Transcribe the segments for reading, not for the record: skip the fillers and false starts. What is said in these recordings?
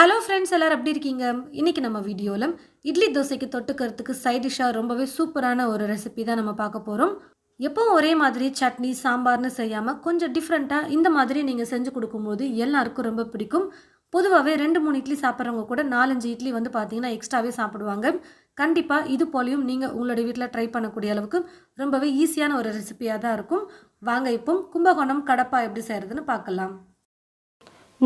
Hello friends, எல்லாரும் எப்படி இருக்கீங்க? இன்னைக்கு நம்ம வீடியோவில் இட்லி தோசைக்கு தொட்டுக்கிறதுக்கு சைட் டிஷ்ஷாக ரொம்பவே சூப்பரான ஒரு ரெசிபி தான் நம்ம பார்க்க போகிறோம். எப்பவும் ஒரே மாதிரி சட்னி சாம்பார்னு செய்யாமல் கொஞ்சம் டிஃப்ரெண்ட்டாக இந்த மாதிரி நீங்கள் செஞ்சு கொடுக்கும்போது எல்லாருக்கும் ரொம்ப பிடிக்கும். பொதுவாகவே 2-3 இட்லி சாப்பிட்றவங்க கூட 4-5 இட்லி வந்து பார்த்தீங்கன்னா எக்ஸ்ட்ராவே சாப்பிடுவாங்க. கண்டிப்பாக இது போலையும் நீங்கள் உங்களுடைய வீட்டில் ட்ரை பண்ணக்கூடிய அளவுக்கு ரொம்பவே ஈஸியான ஒரு ரெசிபியாக தான் இருக்கும். வாங்க இப்போ கும்பகோணம் கடப்பா எப்படி செய்கிறதுன்னு பார்க்கலாம்.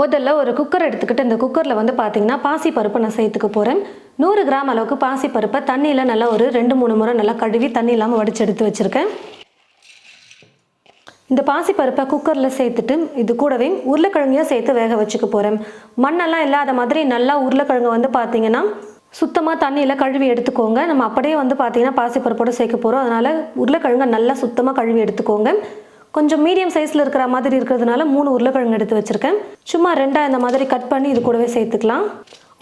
முதல்ல ஒரு குக்கர் எடுத்துக்கிட்டு இந்த குக்கரில் வந்து பார்த்தீங்கன்னா பாசிப்பருப்பு நான் சேர்த்துக்க போகிறேன். 100 கிராம் அளவுக்கு பாசிப்பருப்பை தண்ணியில் நல்லா ஒரு 2-3 முறை நல்லா கழுவி தண்ணி இல்லாமல் வடித்து எடுத்து வச்சுருக்கேன். இந்த பாசிப்பருப்பை குக்கரில் சேர்த்துட்டு இது கூடவே உருளைக்கிழங்கையும் சேர்த்து வேக வச்சுக்க போகிறேன். மண்ணெல்லாம் இல்லாத மாதிரி நல்லா உருளைக்கிழங்கு வந்து பார்த்தீங்கன்னா சுத்தமாக தண்ணியில் கழுவி எடுத்துக்கோங்க. நம்ம அப்படியே வந்து பார்த்தீங்கன்னா பாசிப்பருப்போடு சேர்க்க போகிறோம். அதனால் உருளைக்கிழங்கை நல்லா சுத்தமாக கழுவி எடுத்துக்கோங்க. கொஞ்சம் மீடியம் சைஸில் இருக்கிற மாதிரி இருக்கிறதுனால 3 உருளைக்கிழங்கு எடுத்து வச்சுருக்கேன். சும்மா 2 இந்த மாதிரி கட் பண்ணி இது கூடவே சேர்த்துக்கலாம்.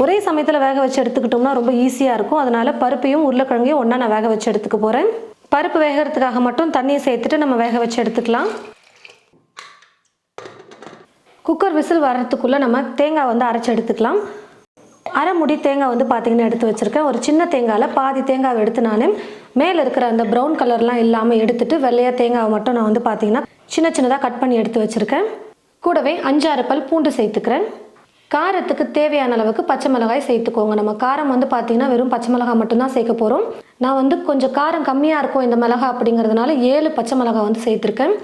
ஒரே சமயத்தில் வேக வச்சு எடுத்துக்கிட்டோம்னா ரொம்ப ஈஸியாக இருக்கும். அதனால் பருப்பையும் உருளைக்கிழங்கையும் ஒன்றா நான் வேக வச்சு எடுத்துக்க போகிறேன். பருப்பு வேகிறதுக்காக மட்டும் தண்ணியை சேர்த்துட்டு நம்ம வேக வச்சு எடுத்துக்கலாம். குக்கர் விசில் வர்றதுக்குள்ளே நம்ம தேங்காய் வந்து அரைச்சி எடுத்துக்கலாம். அரை முடி தேங்காய் வந்து பார்த்திங்கன்னா எடுத்து வச்சுருக்கேன். ஒரு சின்ன தேங்காயில் பாதி தேங்காவை எடுத்து நான் மேலே இருக்கிற அந்த ப்ரௌன் கலர்லாம் இல்லாமல் எடுத்துகிட்டு வெள்ளையாக தேங்காவை மட்டும் நான் வந்து பார்த்திங்கன்னா சின்ன சின்னதாக கட் பண்ணி எடுத்து வச்சுருக்கேன். கூடவே 5-6 பல் பூண்டு சேர்த்துக்கிறேன். காரத்துக்கு தேவையான அளவுக்கு பச்சை மிளகாய் சேர்த்துக்கோங்க. நம்ம காரம் வந்து பார்த்திங்கன்னா வெறும் பச்சை மிளகாய் மட்டும்தான் சேர்க்க போகிறோம். நான் வந்து கொஞ்சம் காரம் கம்மியாக இருக்கும் இந்த மிளகாய் அப்படிங்கிறதுனால 7 பச்சை மிளகாய் வந்து சேர்த்துருக்கேன்.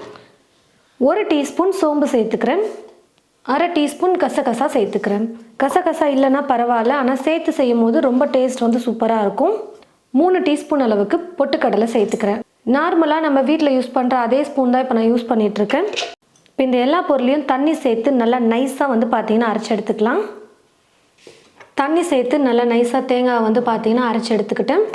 1 டீஸ்பூன் சோம்பு சேர்த்துக்கிறேன். அரை டீஸ்பூன் கசகசா சேர்த்துக்கிறேன். கசகசா இல்லைன்னா பரவாயில்ல, ஆனால் சேர்த்து செய்யும் போது ரொம்ப டேஸ்ட் வந்து சூப்பராக இருக்கும். 3 டீஸ்பூன் அளவுக்கு பொட்டுக்கடலை சேர்த்துக்கிறேன். நார்மலாக நம்ம வீட்டில் யூஸ் பண்ணுற அதே ஸ்பூன் தான் இப்போ நான் யூஸ் பண்ணிகிட்ருக்கேன். இப்போ இந்த எல்லா பொருளையும் தண்ணி சேர்த்து நல்லா நைஸாக வந்து பார்த்திங்கன்னா அரைச்சி எடுத்துக்கலாம். தண்ணி சேர்த்து நல்லா நைஸாக தேங்காய் வந்து பார்த்திங்கன்னா அரைச்சி எடுத்துக்கிட்டேன்.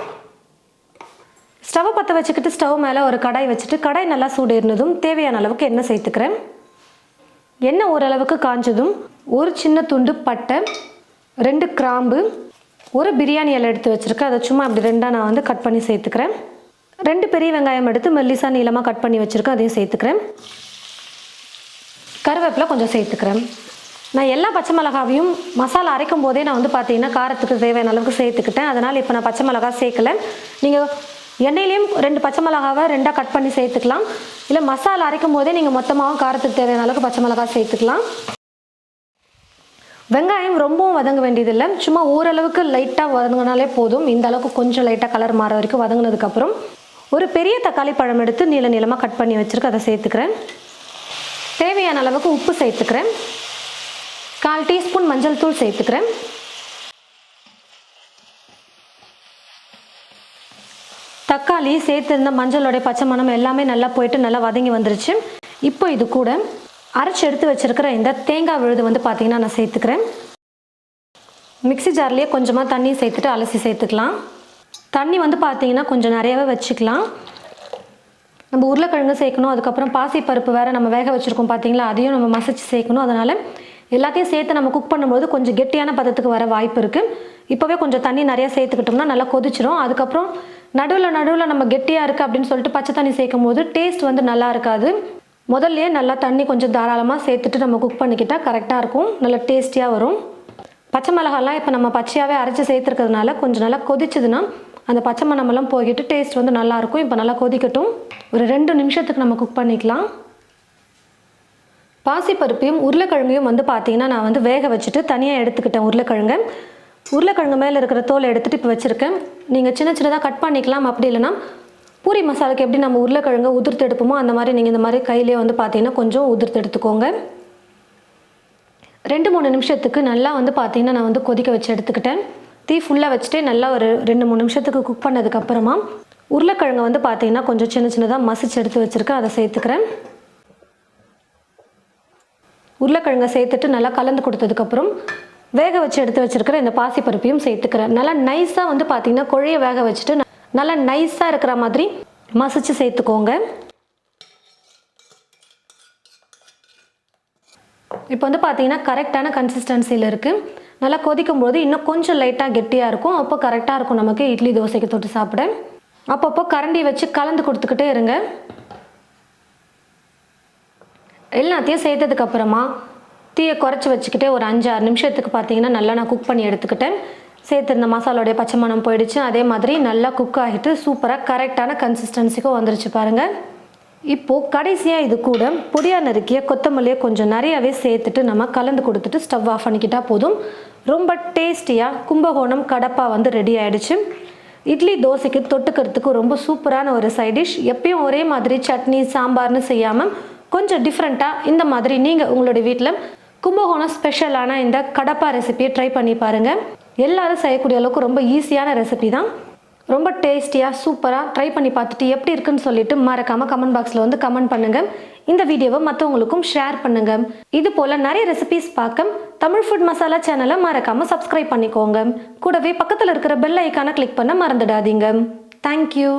ஸ்டவ்வை பற்ற வச்சுக்கிட்டு ஸ்டவ் மேலே ஒரு கடாய் வச்சுட்டு கடாய் நல்லா சூடு இருந்ததும் தேவையான அளவுக்கு எண்ணெய் சேர்த்துக்கிறேன். எண்ணெய் ஓரளவுக்கு காஞ்சதும் ஒரு சின்ன துண்டு பட்டை, 2 கிராம்பு, ஒரு பிரியாணி இலை எடுத்து வச்சுருக்கேன். அதை சும்மா அப்படி 2ஆக நான் வந்து கட் பண்ணி சேர்த்துக்கிறேன். 2 பெரிய வெங்காயம் எடுத்து மெல்லிசா நீளமாக கட் பண்ணி வச்சுருக்கேன், அதையும் சேர்த்துக்கிறேன். கருவேப்பிலை கொஞ்சம் சேர்த்துக்கிறேன். நான் எல்லா பச்சை மிளகாவையும் மசாலா அரைக்கும் போதே நான் வந்து பார்த்தீங்கன்னா காரத்துக்கு தேவையான அளவுக்கு சேர்த்துக்கிட்டேன். அதனால் இப்போ நான் பச்சை மிளகா சேர்க்கலை. நீங்கள் எண்ணெயிலையும் 2 பச்சை மிளகாவை 2ஆக கட் பண்ணி சேர்த்துக்கலாம். இல்லை மசாலா அரைக்கும் போதே நீங்கள் மொத்தமாகவும் காரத்துக்கு தேவையான அளவுக்கு பச்சை மிளகா சேர்த்துக்கலாம். வெங்காயம் ரொம்பவும் வதங்க வேண்டியதில்லை, சும்மா ஓரளவுக்கு லைட்டாக வதங்கினாலே போதும். இந்த அளவுக்கு கொஞ்சம் லைட்டாக கலர் மாற வரைக்கும் வதங்கினதுக்கப்புறம் ஒரு பெரிய தக்காளி பழம் எடுத்து நீளமாக கட் பண்ணி வச்சுருக்க அதை சேர்த்துக்கிறேன். தேவையான அளவுக்கு உப்பு சேர்த்துக்கிறேன். 1/4 டீஸ்பூன் மஞ்சள் தூள் சேர்த்துக்கிறேன். தக்காளி சேர்த்துருந்த மஞ்சளோடைய பச்சை மணம் எல்லாமே நல்லா போயிட்டு நல்லா வதங்கி வந்துருச்சு. இப்போ இது கூட அரைச்சி எடுத்து வச்சுருக்கிற இந்த தேங்காய் விழுது வந்து பார்த்திங்கன்னா நான் சேர்த்துக்கிறேன். மிக்ஸி ஜார்லேயே கொஞ்சமாக தண்ணி சேர்த்துட்டு அலசி சேர்த்துக்கலாம். தண்ணி வந்து பார்த்திங்கன்னா கொஞ்சம் நிறையாவே வச்சுக்கலாம். நம்ம உருளைக்கிழங்கு சேர்க்கணும், அதுக்கப்புறம் பாசிப்பருப்பு வேறு நம்ம வேக வச்சுருக்கோம் பார்த்திங்களா, அதையும் நம்ம மசிச்சு சேர்க்கணும். அதனால் எல்லாத்தையும் சேர்த்து நம்ம குக் பண்ணும்போது கொஞ்சம் கெட்டியான பதத்துக்கு வர வாய்ப்பு இருக்குது. இப்போவே கொஞ்சம் தண்ணி நிறையா சேர்த்துக்கிட்டோம்னா நல்லா கொதிச்சிடும். அதுக்கப்புறம் நடுவில் நம்ம கெட்டியாக இருக்குது அப்படின்னு சொல்லிட்டு பச்சை தண்ணி சேர்க்கும் போது டேஸ்ட் வந்து நல்லா இருக்காது. முதல்லையே நல்லா தண்ணி கொஞ்சம் தாராளமாக சேர்த்துட்டு நம்ம குக் பண்ணிக்கிட்டால் கரெக்டாக இருக்கும், நல்லா டேஸ்டியாக வரும். பச்சை மிளகாலாம் இப்போ நம்ம பச்சையாகவே அரைச்சி சேர்த்துருக்கிறதுனால கொஞ்சம் நல்லா கொதிச்சதுன்னா அந்த பச்சை மணமெல்லாம் போய்கிட்டு டேஸ்ட் வந்து நல்லாயிருக்கும். இப்போ நல்லா கொதிக்கட்டும். ஒரு 2 நிமிஷத்துக்கு நம்ம குக் பண்ணிக்கலாம். பாசிப்பருப்பையும் உருளைக்கிழங்கையும் வந்து பார்த்திங்கன்னா நான் வந்து வேக வச்சுட்டு தனியாக எடுத்துக்கிட்டேன். உருளைக்கிழங்கு மேலே இருக்கிற தோலை எடுத்துகிட்டு இப்போ வச்சுருக்கேன். நீங்கள் சின்ன சின்னதாக கட் பண்ணிக்கலாம். அப்படி இல்லைனா பூரி மசாலாவுக்கு எப்படி நம்ம உருளைக்கிழங்கை உதிர்த்து எடுப்போமோ அந்த மாதிரி நீங்கள் இந்த மாதிரி கையிலே வந்து பார்த்தீங்கன்னா கொஞ்சம் உதிர்த்து எடுத்துக்கோங்க. 2-3 நிமிஷத்துக்கு நல்லா வந்து பார்த்தீங்கன்னா நான் வந்து கொதிக்க வச்சு எடுத்துக்கிட்டேன். தீ ஃபுல்லாக வச்சுட்டு நல்லா ஒரு 2-3 நிமிஷத்துக்கு குக் பண்ணதுக்கப்புறமா உருளைக்கிழங்கை வந்து பார்த்தீங்கன்னா கொஞ்சம் சின்ன சின்னதாக மசிச்சு எடுத்து வச்சுருக்கேன், அதை சேர்த்துக்கிறேன். உருளைக்கிழங்கை சேர்த்துட்டு நல்லா கலந்து கொடுத்ததுக்கப்புறம் வேக வச்சு எடுத்து வச்சுருக்கிற இந்த பாசிப்பருப்பையும் சேர்த்துக்கிறேன். நல்லா நைஸாக வந்து பார்த்திங்கன்னா குழைய வேக வச்சுட்டு நல்லா நைஸாக இருக்கிற மாதிரி மசிச்சு சேர்த்துக்கோங்க. இப்போ வந்து பார்த்திங்கன்னா கரெக்டான கன்சிஸ்டன்சியில் இருக்குது. நல்லா கொதிக்கும் போது இன்னும் கொஞ்சம் லைட்டாக கெட்டியாக இருக்கும். அப்போ கரெக்டாக இருக்கும் நமக்கு இட்லி தோசைக்கு தொட்டு சாப்பிட. அப்பப்போ கரண்டி வச்சு கலந்து கொடுத்துக்கிட்டே இருங்க. எல்லாத்தையும் சேர்த்ததுக்கப்புறமா தீயை குறைச்சி வச்சுக்கிட்டே ஒரு 5-6 நிமிஷத்துக்கு பார்த்தீங்கன்னா நல்லா நான் குக் பண்ணி எடுத்துக்கிட்டேன். சேர்த்துருந்த மசாலாவுடைய பச்சை மணம் போயிடுச்சு. அதே மாதிரி நல்லா குக் ஆகிட்டு சூப்பராக கரெக்டான கன்சிஸ்டன்சிக்கும் வந்துருச்சு பாருங்கள். இப்போது கடைசியாக இது கூட பொடியாக நறுக்கிய கொத்தமல்லியை கொஞ்சம் நிறையாவே சேர்த்துட்டு நம்ம கலந்து கொடுத்துட்டு ஸ்டவ் ஆஃப் பண்ணிக்கிட்டால் போதும். ரொம்ப டேஸ்டியாக கும்பகோணம் கடப்பா வந்து ரெடி ஆகிடுச்சு. இட்லி தோசைக்கு தொட்டுக்கிறதுக்கு ரொம்ப சூப்பரான ஒரு சைட் டிஷ். எப்பயும் ஒரே மாதிரி சட்னி சாம்பார்னு செய்யாமல் கொஞ்சம் டிஃப்ரெண்ட்டாக இந்த மாதிரி நீங்கள் உங்களுடைய வீட்டில் கும்பகோணம் ஸ்பெஷலான இந்த கடப்பா ரெசிபியை ட்ரை பண்ணி பாருங்கள். எல்லாரும் செய்யக்கூடிய அளவுக்கு ரொம்ப ஈஸியான ரெசிபி தான். ரொம்ப டேஸ்டியாக சூப்பராக ட்ரை பண்ணி பார்த்துட்டு எப்படி இருக்குன்னு சொல்லிட்டு மறக்காமல் கமெண்ட் பாக்ஸில் வந்து கமெண்ட் பண்ணுங்கள். இந்த வீடியோவை மற்றவங்களுக்கும் ஷேர் பண்ணுங்கள். இது போல் நிறைய ரெசிபிஸ் பார்க்க தமிழ் ஃபுட் மசாலா சேனலை மறக்காமல் சப்ஸ்கிரைப் பண்ணிக்கோங்க. கூடவே பக்கத்தில் இருக்கிற பெல் ஐக்கானை கிளிக் பண்ண மறந்துடாதீங்க. தேங்க்யூ.